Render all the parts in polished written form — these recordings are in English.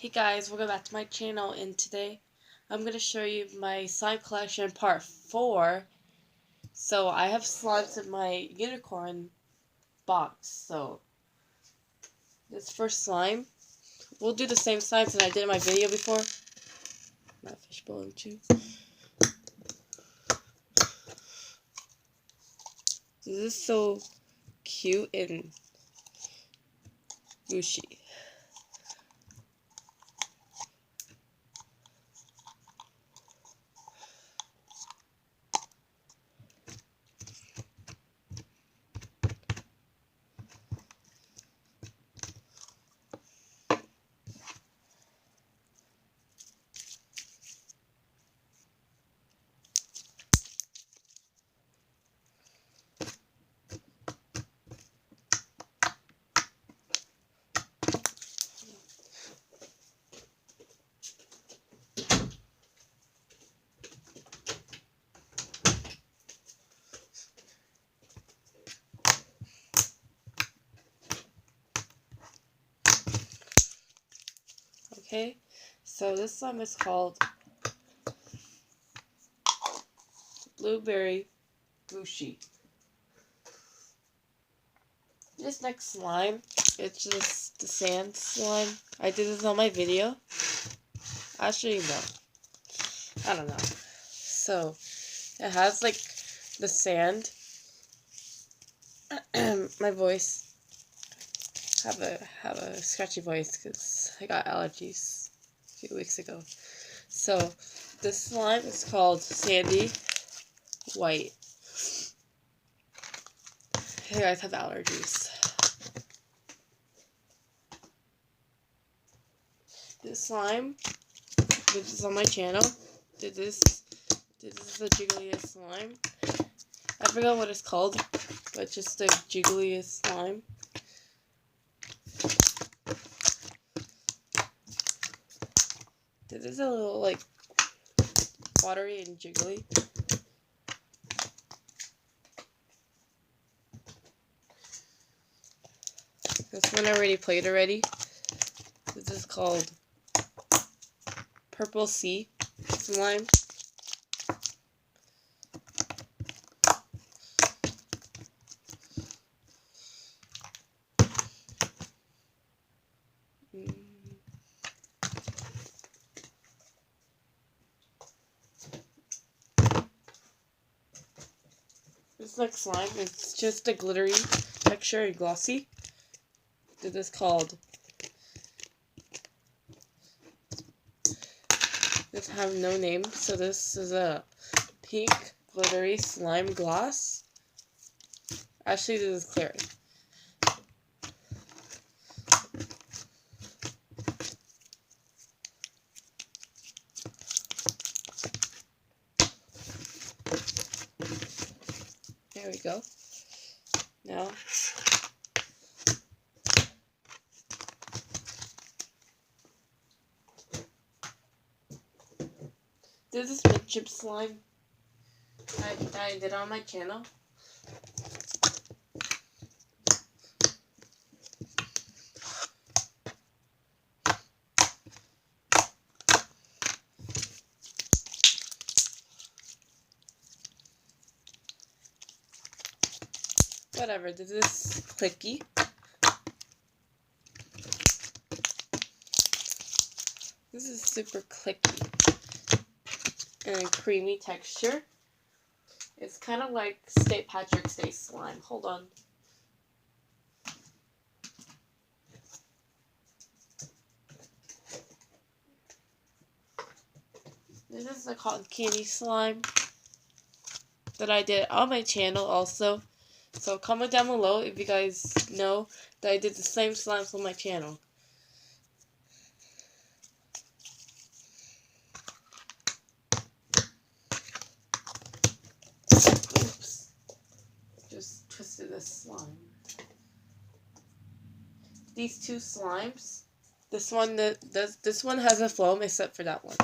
Hey guys, welcome back to my channel, and today I'm going to show you my slime collection part 4. So I have slimes in my unicorn box. So this first slime, we'll do the same slimes that I did in my video before. Not fishbowl and chew. This is so cute and gushy. Okay, so this slime is called Blueberry Gushy. This next slime, it's just the sand slime. I did this on my video. Actually, no. I don't know. So, it has like the sand. My voice. Have a scratchy voice because I got allergies a few weeks ago. So, this slime is called Sandy White. Hey guys, have allergies. This slime, this is on my channel. This is the jiggliest slime. I forgot what it's called, but just the jiggliest slime. This is a little like watery and jiggly. This one I already played already. This is called Purple Sea slime. This next slime is just a glittery texture and glossy. This is called. This have no name, so this is a pink glittery slime gloss. Actually, this is clear. There we go. Now, this is my chip slime that I did on my channel. Whatever, this is clicky. This is super clicky and creamy texture. It's kind of like St. Patrick's Day slime. Hold on. This is the cotton candy slime that I did on my channel also. So comment down below if you guys know that I did the same slimes on my channel. Oops. Just twisted this slime. These two slimes. This one has a foam except for that one.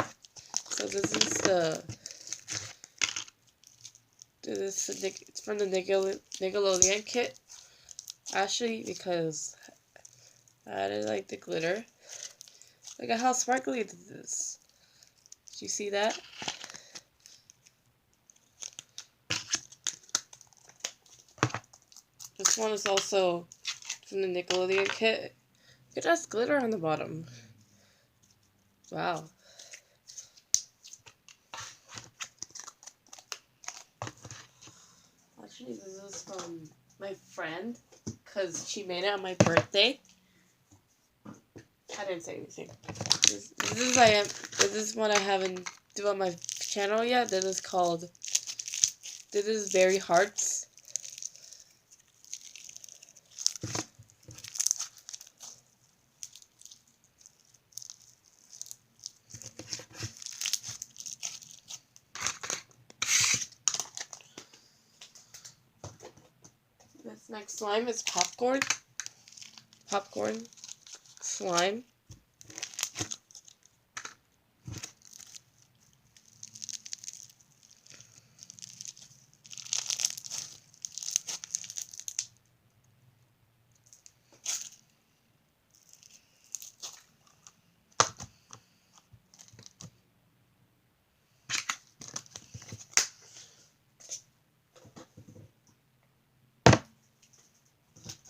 So this is it's from the Nickelodeon kit. Actually, because I didn't like the glitter. Look at how sparkly it is. Do you see that? This one is also from the Nickelodeon kit. It has glitter on the bottom. Wow. Actually, this is from my friend, because she made it on my birthday. I didn't say anything. This is one I haven't do on my channel yet. This is Berry Hearts. This next slime is popcorn. Popcorn slime.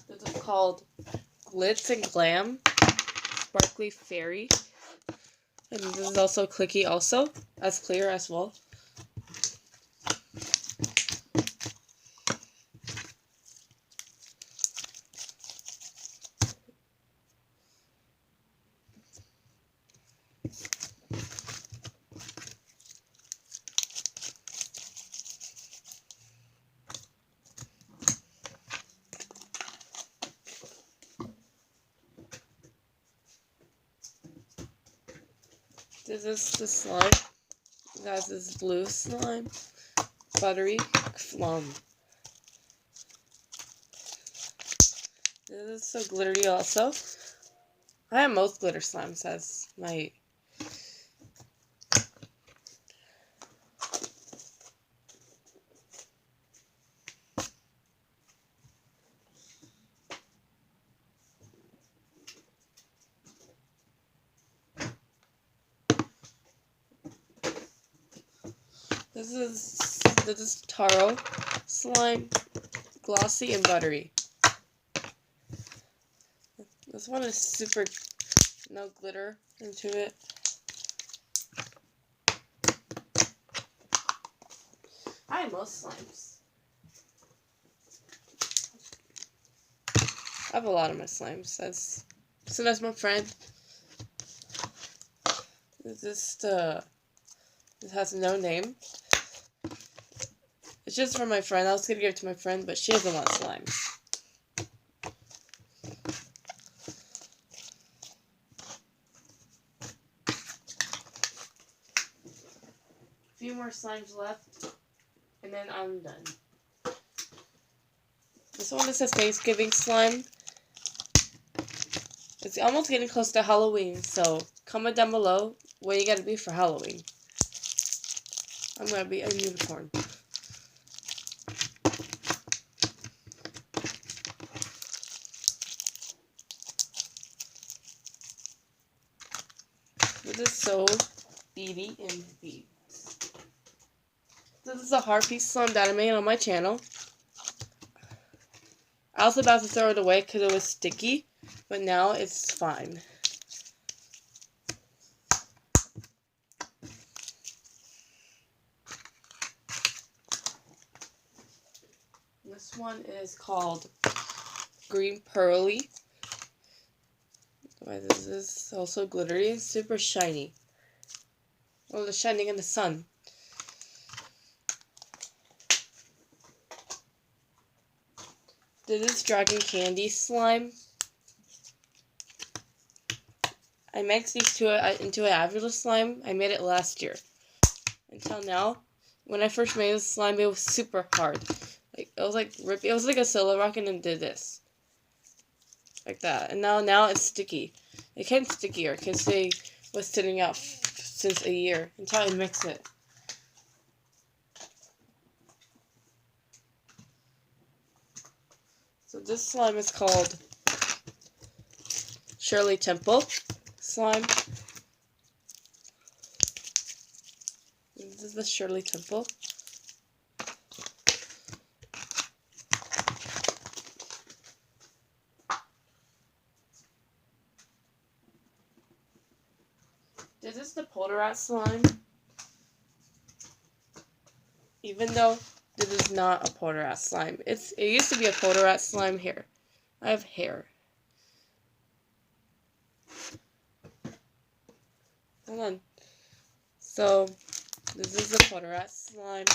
This is called Glitz and Glam Sparkly Fairy. And this is also clicky also, as clear as well. This is the slime. It has this blue slime. Buttery Flum. This is so glittery also. I have most glitter slimes as my... This is Taro slime, glossy and buttery. This one is super, no glitter into it. I have most slimes. I have a lot of my slimes. That's my friend. This has no name. It's just for my friend. I was gonna give it to my friend, but she doesn't want slimes. A few more slimes left, and then I'm done. This one is a Thanksgiving slime. It's almost getting close to Halloween, so comment down below what you gotta be for Halloween. I'm gonna be a unicorn. This is so beady and beads. This is a Harpy slime that I made on my channel. I was about to throw it away because it was sticky, but now it's fine. This one is called Green Pearly. This is also glittery and super shiny. Well, it's shining in the sun. This is Dragon Candy slime. I mixed these two into an Avila slime. I made it last year. Until now, when I first made this slime, it was super hard. Like it was like ripping. It was like a solo rock, and then did this, like that. And now it's sticky. It came stickier because they was sitting out since a year until I mix it. So this slime is called Shirley Temple slime. This is the Shirley Temple. This is the Poltergeist slime. Even though this is not a Poltergeist slime. It used to be a Poltergeist slime here. I have hair. Hold on. So, this is the Poltergeist slime.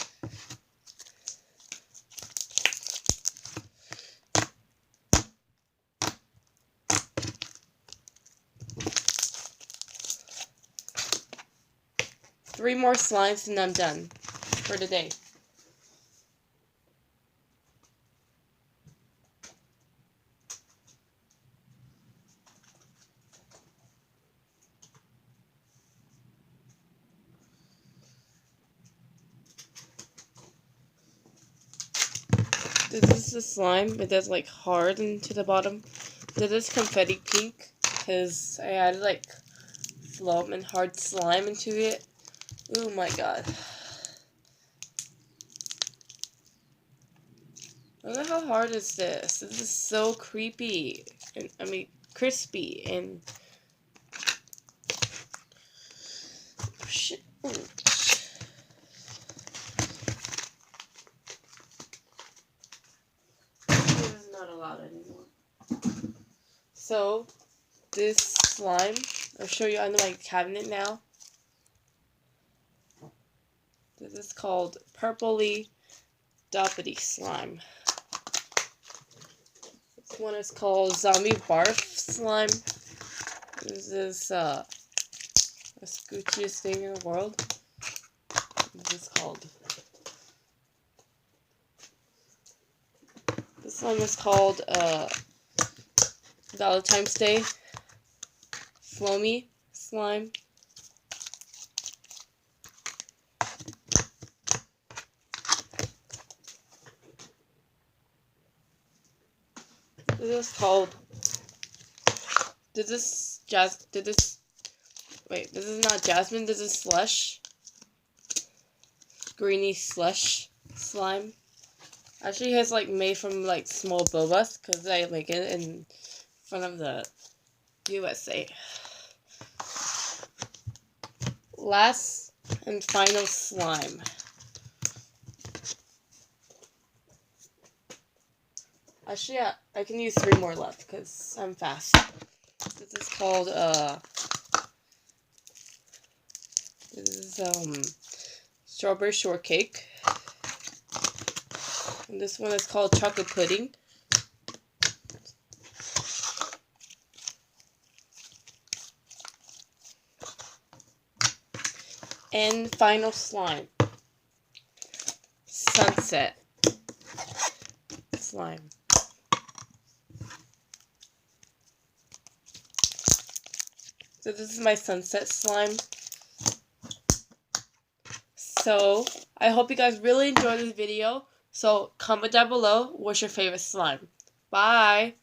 Three more slimes and I'm done for the day. This is the slime. It does like hard into the bottom. This is confetti pink because I added like foam and hard slime into it. Oh my god. Look at how hard is this. This is so creepy. And I mean crispy and shit. This is not allowed anymore. So this slime, I'll show you under my cabinet now. This is called Purpley Doppity slime. This one is called Zombie Barf slime. This is the scoochiest thing in the world. This is called. This one is called Valentine's Day Foamy slime. This is called. This is not jasmine. This is slush. Greeny slush slime. Actually, it's like made from like small bobas because I make it in front of the USA. Last and final slime. Actually, yeah, I can use 3 more left because I'm fast. This is called this is strawberry shortcake. And this one is called chocolate pudding. And final slime. Sunset slime. So this is my sunset slime. So I hope you guys really enjoyed this video. So comment down below what's your favorite slime. Bye!